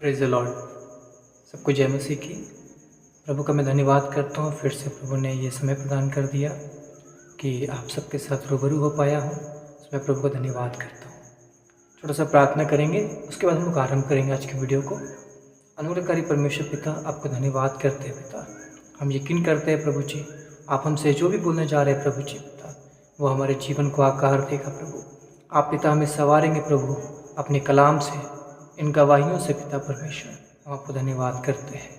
Praise the Lord. सबको जय मसीह की। प्रभु का मैं धन्यवाद करता हूँ, फिर से प्रभु ने ये समय प्रदान कर दिया कि आप सबके साथ रूबरू हो पाया हूँ। मैं प्रभु का धन्यवाद करता हूँ। छोटा सा प्रार्थना करेंगे, उसके बाद हम लोग आरम्भ करेंगे आज की वीडियो को। अनुग्रहकारी परमेश्वर पिता, आपको धन्यवाद करते हैं पिता। हम यकीन करते हैं प्रभु जी, आप हमसे जो भी बोलने जा रहे हैं प्रभु जी पिता, वो हमारे जीवन को आकार देगा प्रभु। आप पिता हमें संवारेंगे प्रभु अपने कलाम से, इन गवाहियों से पिता परमेश्वर। हम आपको धन्यवाद करते हैं।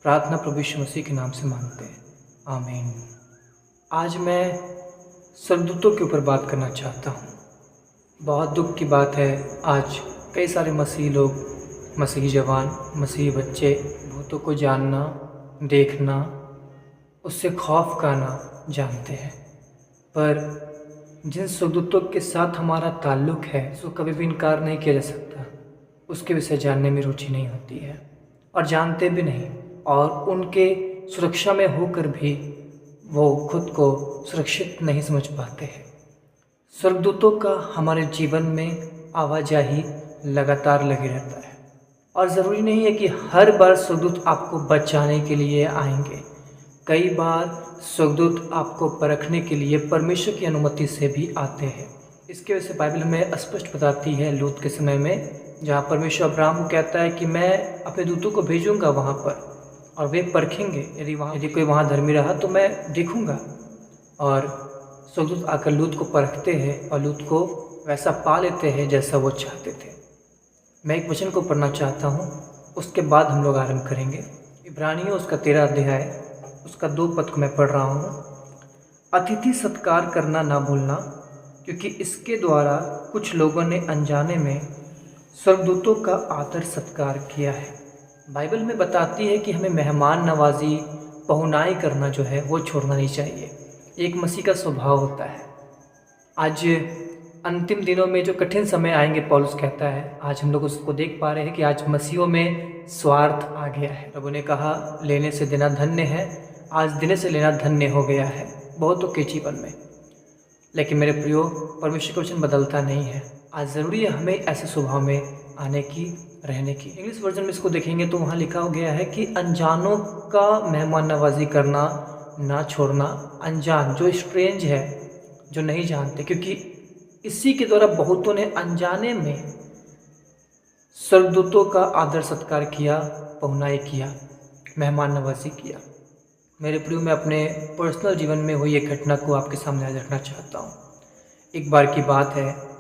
प्रार्थना प्रभु यीशु मसीह के नाम से मांगते हैं, आमीन। आज मैं स्वर्गदूतों के ऊपर बात करना चाहता हूँ। बहुत दुख की बात है, आज कई सारे मसीही लोग, मसीही जवान, मसीही बच्चे भूतों को जानना, देखना, उससे खौफ खाना जानते हैं, पर जिन स्वर्गदूतों के साथ हमारा ताल्लुक़ है उसको कभी भी इनकार नहीं किया जा सकता। उसके विषय जानने में रुचि नहीं होती है और जानते भी नहीं, और उनके सुरक्षा में होकर भी वो खुद को सुरक्षित नहीं समझ पाते हैं। स्वर्गदूतों का हमारे जीवन में आवाजाही लगातार लगी रहता है, और ज़रूरी नहीं है कि हर बार स्वर्गदूत आपको बचाने के लिए आएंगे। कई बार स्वर्गदूत आपको परखने के लिए परमेश्वर की अनुमति से भी आते हैं। इसके वजह से बाइबल हमें स्पष्ट बताती है लूत के समय में, जहाँ परमेश्वर अब्राहम को कहता है कि मैं अपने दूतों को भेजूंगा वहाँ पर, और वे परखेंगे, यदि कोई वहाँ धर्मी रहा तो मैं देखूंगा। और स्वर्गदूत आकर लूत को परखते हैं और लूत को वैसा पा लेते हैं जैसा वो चाहते थे। मैं एक वचन को पढ़ना चाहता हूँ, उसके बाद हम लोग आरंभ करेंगे। इब्रानियों उसका 13 अध्याय, उसका 2 पद को मैं पढ़ रहा हूँ। अतिथि सत्कार करना ना भूलना, क्योंकि इसके द्वारा कुछ लोगों ने अनजाने में स्वर्गदूतों का आदर सत्कार किया है। बाइबल में बताती है कि हमें मेहमान नवाजी, पहुनाई करना जो है वो छोड़ना नहीं चाहिए। एक मसीह का स्वभाव होता है। आज अंतिम दिनों में जो कठिन समय आएंगे, पौलुस कहता है, आज हम लोग उसको देख पा रहे हैं कि आज मसीहों में स्वार्थ आ गया है। प्रभु ने कहा लेने से देना धन्य है, आज देने से लेना धन्य हो गया है बहुतों के जीवन में। लेकिन मेरे प्रियो, परमेश्वर का वचन बदलता नहीं है। आज ज़रूरी है हमें ऐसे स्वभाव में आने की, रहने की। इंग्लिश वर्जन में इसको देखेंगे तो वहाँ लिखा गया है कि अनजानों का मेहमान नवाजी करना ना छोड़ना। अनजान जो स्ट्रेंज है, जो नहीं जानते, क्योंकि इसी के द्वारा बहुतों ने अनजाने में स्वर्गदूतों का आदर सत्कार किया, पहुनाई किया, मेहमान नवाजी किया। मेरे प्रियो, मैं अपने पर्सनल जीवन में हुई एक घटना को आपके सामने आज रखना चाहता हूँ। एक बार की बात है,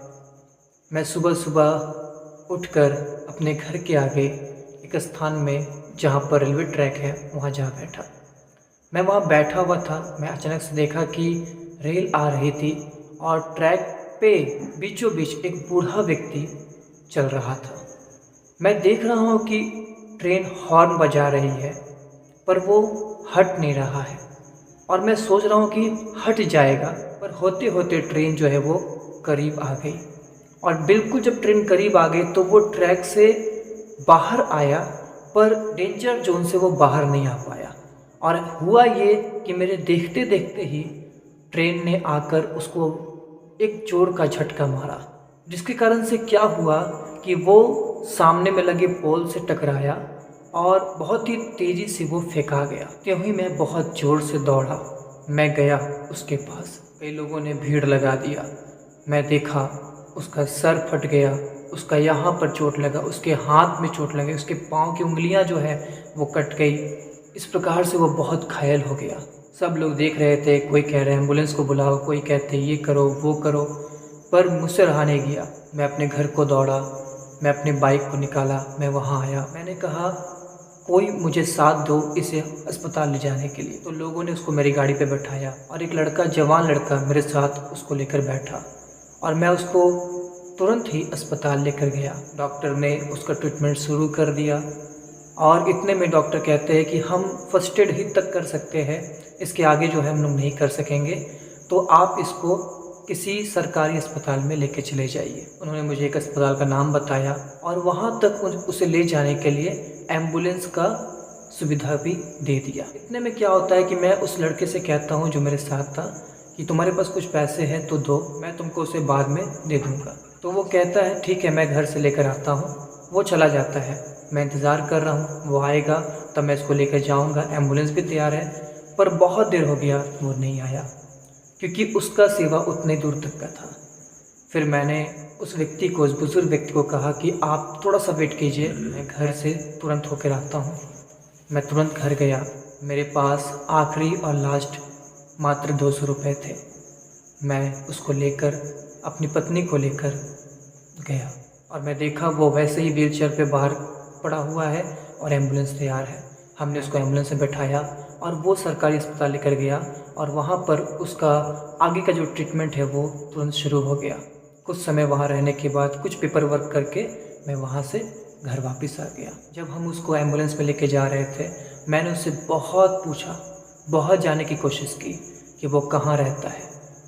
मैं सुबह सुबह उठकर अपने घर के आगे एक स्थान में, जहाँ पर रेलवे ट्रैक है, वहाँ जा बैठा। मैं वहाँ बैठा हुआ था, मैं अचानक से देखा कि रेल आ रही थी और ट्रैक पे बीचों बीच एक बूढ़ा व्यक्ति चल रहा था। मैं देख रहा हूँ कि ट्रेन हॉर्न बजा रही है, पर वो हट नहीं रहा है, और मैं सोच रहा हूँ कि हट जाएगा, पर होते होते ट्रेन जो है वो करीब आ गई। और बिल्कुल जब ट्रेन करीब आ गई तो वो ट्रैक से बाहर आया, पर डेंजर जोन से वो बाहर नहीं आ पाया। और हुआ ये कि मेरे देखते देखते ही ट्रेन ने आकर उसको एक जोर का झटका मारा, जिसके कारण से क्या हुआ कि वो सामने में लगे पोल से टकराया और बहुत ही तेज़ी से वो फेंका गया। त्यों ही मैं बहुत ज़ोर से दौड़ा, मैं गया उसके पास। कई लोगों ने भीड़ लगा दिया। मैं देखा उसका सर फट गया, उसका यहाँ पर चोट लगा, उसके हाथ में चोट लगी, उसके पाँव की उंगलियाँ जो है वो कट गई। इस प्रकार से वो बहुत घायल हो गया। सब लोग देख रहे थे, कोई कह रहे एम्बुलेंस को बुलाओ, कोई कहते ये करो वो करो, पर मुझसे रहा नहीं गया। मैं अपने घर को दौड़ा, मैं अपने बाइक को निकाला, मैं वहाँ आया। मैंने कहा कोई मुझे साथ दो इसे अस्पताल ले जाने के लिए। तो लोगों ने उसको मेरी गाड़ी पे बैठाया, और एक लड़का, जवान लड़का मेरे साथ उसको लेकर बैठा, और मैं उसको तुरंत ही अस्पताल लेकर गया। डॉक्टर ने उसका ट्रीटमेंट शुरू कर दिया, और इतने में डॉक्टर कहते हैं कि हम फर्स्ट एड ही तक कर सकते हैं, इसके आगे जो है हम लोग नहीं कर सकेंगे, तो आप इसको किसी सरकारी अस्पताल में लेके चले जाइए। उन्होंने मुझे एक अस्पताल का नाम बताया, और वहाँ तक उसे ले जाने के लिए एम्बुलेंस का सुविधा भी दे दिया। इतने में क्या होता है कि मैं उस लड़के से कहता हूँ जो मेरे साथ था कि तुम्हारे पास कुछ पैसे हैं तो दो, मैं तुमको उसे बाद में दे दूँगा। तो वो कहता है ठीक है, मैं घर से लेकर आता हूँ। वो चला जाता है। मैं इंतज़ार कर रहा हूँ, वो आएगा तब मैं इसको लेकर जाऊँगा। एम्बुलेंस भी तैयार है, पर बहुत देर हो गया वो नहीं आया, क्योंकि उसका सेवा उतने दूर तक का था। फिर मैंने उस व्यक्ति को, उस बुज़ुर्ग व्यक्ति को कहा कि आप थोड़ा-सा वेट कीजिए, मैं घर से तुरंत होकर आता हूँ। मैं तुरंत घर गया। मेरे पास आखिरी और लास्ट मात्र 200 रुपये थे। मैं उसको लेकर, अपनी पत्नी को लेकर गया और मैं देखा वो वैसे ही व्हीलचेयर पे बाहर पड़ा हुआ है और एम्बुलेंस तैयार है। हमने उसको एम्बुलेंस में बैठाया और वो सरकारी अस्पताल लेकर गया और वहाँ पर उसका आगे का जो ट्रीटमेंट है वो तुरंत शुरू हो गया। कुछ समय वहाँ रहने के बाद कुछ पेपर वर्क करके मैं वहाँ से घर वापस आ गया। जब हम उसको एम्बुलेंस में लेके जा रहे थे, मैंने उससे बहुत पूछा, बहुत जानने की कोशिश की कि वो कहाँ रहता है,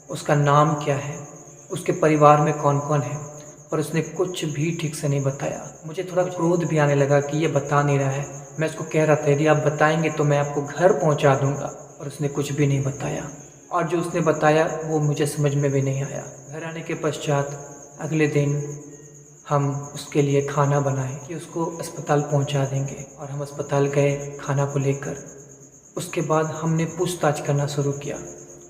उसका नाम क्या है, उसके परिवार में कौन कौन है, पर उसने कुछ भी ठीक से नहीं बताया। मुझे थोड़ा क्रोध भी आने लगा कि ये बता नहीं रहा है। मैं उसको कह रहा था यदि आप बताएंगे तो मैं आपको घर पहुंचा दूंगा, और उसने कुछ भी नहीं बताया। और जो उसने बताया वो मुझे समझ में भी नहीं आया। घर आने के पश्चात अगले दिन हम उसके लिए खाना बनाए कि उसको अस्पताल पहुंचा देंगे, और हम अस्पताल गए खाना को लेकर। उसके बाद हमने पूछताछ करना शुरू किया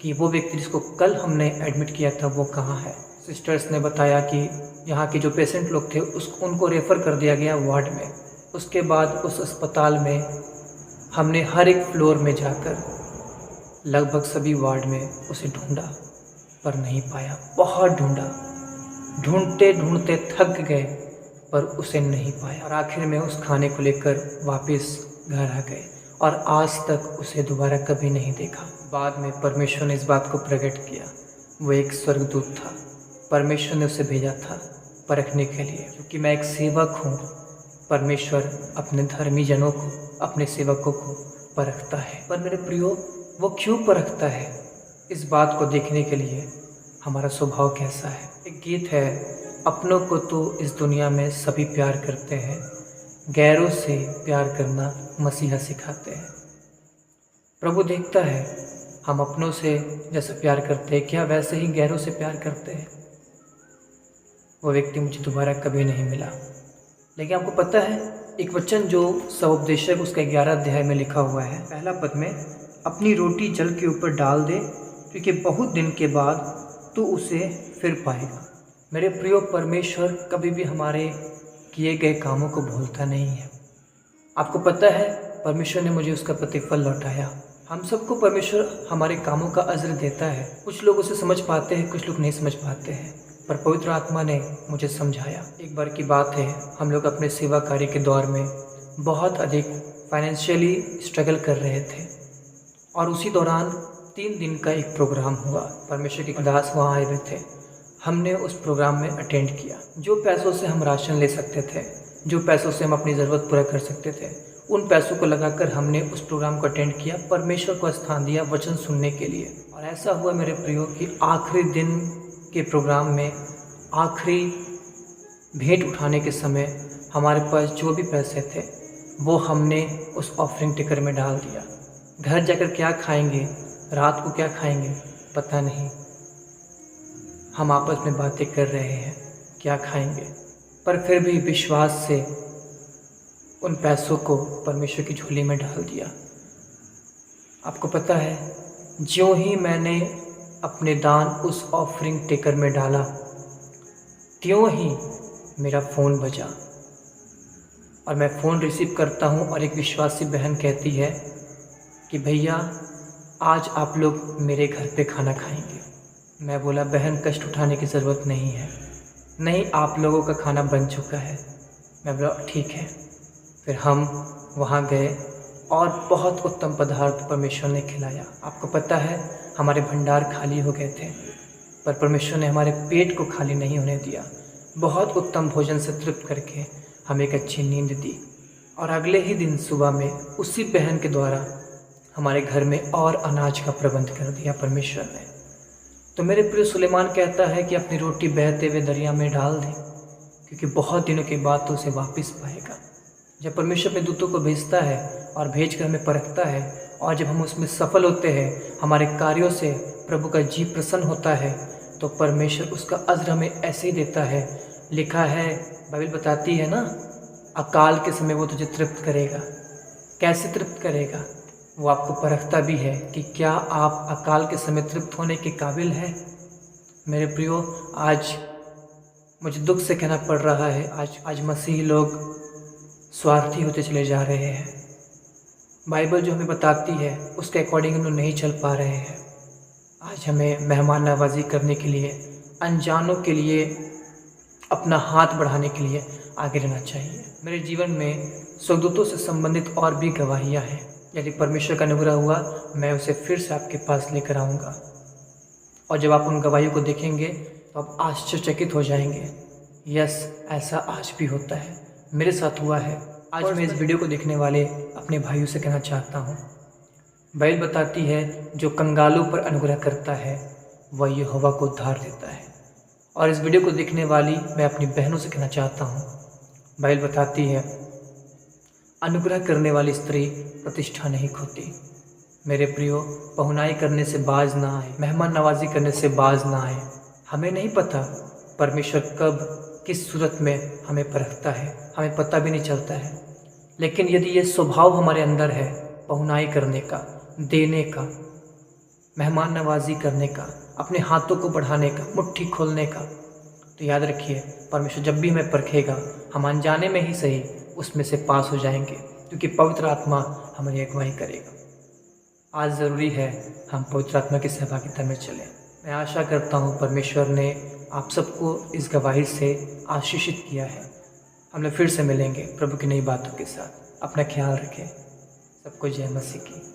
कि वो व्यक्ति जिसको कल हमने एडमिट किया था वो कहाँ है। सिस्टर्स ने बताया कि यहाँ के जो पेशेंट लोग थे उनको रेफ़र कर दिया गया वार्ड में। उसके बाद उस अस्पताल में हमने हर एक फ्लोर में जाकर लगभग सभी वार्ड में उसे ढूंढा, पर नहीं पाया। बहुत ढूंढा, ढूंढते ढूंढते थक गए, पर उसे नहीं पाया। और आखिर में उस खाने को लेकर वापस घर आ गए और आज तक उसे दोबारा कभी नहीं देखा। बाद में परमेश्वर ने इस बात को प्रकट किया। वो एक स्वर्गदूत था, परमेश्वर ने उसे भेजा था परखने के लिए, क्योंकि मैं एक सेवक हूँ। परमेश्वर अपने धर्मी जनों को, अपने सेवकों को परखता है। पर मेरे प्रियो, वो क्यों परखता है? इस बात को देखने के लिए हमारा स्वभाव कैसा है। एक गीत है, अपनों को तो इस दुनिया में सभी प्यार करते हैं, गैरों से प्यार करना मसीहा सिखाते हैं। प्रभु देखता है हम अपनों से जैसा प्यार करते हैं, क्या वैसे ही गैरों से प्यार करते हैं? वो व्यक्ति मुझे दोबारा कभी नहीं मिला। लेकिन आपको पता है एक वचन जो सवोपदेशक उसका 11 अध्याय में लिखा हुआ है, पहला पद में, अपनी रोटी जल के ऊपर डाल दे, क्योंकि बहुत दिन के बाद तू उसे फिर पाएगा। मेरे प्रियो, परमेश्वर कभी भी हमारे किए गए कामों को भूलता नहीं है। आपको पता है परमेश्वर ने मुझे उसका प्रतिफल लौटाया। हम सबको परमेश्वर हमारे कामों का अज्र देता है। कुछ लोग उसे समझ पाते हैं, कुछ लोग नहीं समझ पाते हैं, पर पवित्र आत्मा ने मुझे समझाया। एक बार की बात है, हम लोग अपने सेवा कार्य के दौर में बहुत अधिक फाइनेंशियली स्ट्रगल कर रहे थे, और उसी दौरान 3 दिन का एक प्रोग्राम हुआ। परमेश्वर के दास वहाँ आए हुए थे। हमने उस प्रोग्राम में अटेंड किया। जो पैसों से हम राशन ले सकते थे, जो पैसों से हम अपनी ज़रूरत पूरा कर सकते थे, उन पैसों को लगाकर हमने उस प्रोग्राम को अटेंड किया, परमेश्वर को स्थान दिया वचन सुनने के लिए। और ऐसा हुआ मेरे प्रियो कि आखिरी दिन के प्रोग्राम में, आखिरी भेंट उठाने के समय, हमारे पास जो भी पैसे थे वो हमने उस ऑफरिंग टिकर में डाल दिया। घर जाकर क्या खाएंगे, रात को क्या खाएंगे, पता नहीं। हम आपस में बातें कर रहे हैं क्या खाएंगे, पर फिर भी विश्वास से उन पैसों को परमेश्वर की झोली में डाल दिया। आपको पता है, ज्यों ही मैंने अपने दान उस ऑफरिंग टेकर में डाला, त्यों ही मेरा फ़ोन बजा, और मैं फ़ोन रिसीव करता हूँ और एक विश्वासी बहन कहती है कि भैया आज आप लोग मेरे घर पे खाना खाएंगे। मैं बोला, बहन कष्ट उठाने की ज़रूरत नहीं है, नहीं आप लोगों का खाना बन चुका है। मैं बोला ठीक है। फिर हम वहाँ गए और बहुत उत्तम पदार्थ परमेश्वर ने खिलाया। आपको पता है हमारे भंडार खाली हो गए थे, पर परमेश्वर ने हमारे पेट को खाली नहीं होने दिया। बहुत उत्तम भोजन से तृप्त करके हमें एक अच्छी नींद दी, और अगले ही दिन सुबह में उसी बहन के द्वारा हमारे घर में और अनाज का प्रबंध कर दिया परमेश्वर ने। तो मेरे प्रिय, सुलेमान कहता है कि अपनी रोटी बहते हुए दरिया में डाल दें, क्योंकि बहुत दिनों के बाद तो उसे वापस पाएगा। जब परमेश्वर अपने दूतों को भेजता है और भेजकर हमें परखता है, और जब हम उसमें सफल होते हैं, हमारे कार्यों से प्रभु का जी प्रसन्न होता है, तो परमेश्वर उसका अज्र हमें ऐसे ही देता है। लिखा है, बाइबल बताती है ना अकाल के समय वो तुझे तृप्त करेगा। कैसे तृप्त करेगा? वो आपको परखता भी है कि क्या आप अकाल के समय तृप्त होने के काबिल हैं। मेरे प्रियो, आज मुझे दुख से कहना पड़ रहा है, आज मसीही लोग स्वार्थी होते चले जा रहे हैं। बाइबल जो हमें बताती है उसके अकॉर्डिंग हम लोग नहीं चल पा रहे हैं। आज हमें मेहमान नवाजी करने के लिए, अनजानों के लिए अपना हाथ बढ़ाने के लिए आगे रहना चाहिए। मेरे जीवन में स्वर्गदूतों से संबंधित और भी गवाहियाँ हैं। यदि परमेश्वर का अनुग्रह हुआ, मैं उसे फिर से आपके पास लेकर आऊँगा, और जब आप उन गवाहियों को देखेंगे तो आप आश्चर्यचकित हो जाएंगे। यस, ऐसा आज भी होता है, मेरे साथ हुआ है। आज मैं इस वीडियो को देखने वाले अपने भाइयों से कहना चाहता हूँ, बाइबल बताती है जो कंगालों पर अनुग्रह करता है वह यहोवा को उद्धार देता है। और इस वीडियो को देखने वाली मैं अपनी बहनों से कहना चाहता हूँ, बाइबल बताती है अनुग्रह करने वाली स्त्री प्रतिष्ठा नहीं खोती। मेरे प्रियो, पहुनाई करने से बाज ना आए, मेहमान नवाजी करने से बाज ना आए। हमें नहीं पता परमेश्वर कब किस सूरत में हमें परखता है, हमें पता भी नहीं चलता है। लेकिन यदि ये स्वभाव हमारे अंदर है, पहुनाई करने का, देने का, मेहमान नवाजी करने का, अपने हाथों को बढ़ाने का, मुट्ठी खोलने का, तो याद रखिए परमेश्वर जब भी हमें परखेगा, हम अनजाने में ही सही उसमें से पास हो जाएंगे, क्योंकि पवित्र आत्मा हमारी अगुवाई करेगा। आज ज़रूरी है हम पवित्र आत्मा की सहभागिता में चलें। मैं आशा करता हूँ परमेश्वर ने आप सबको इस गवाही से आशीषित किया है। हम लोग फिर से मिलेंगे प्रभु की नई बातों के साथ। अपना ख्याल रखें। सबको जय मसीह की।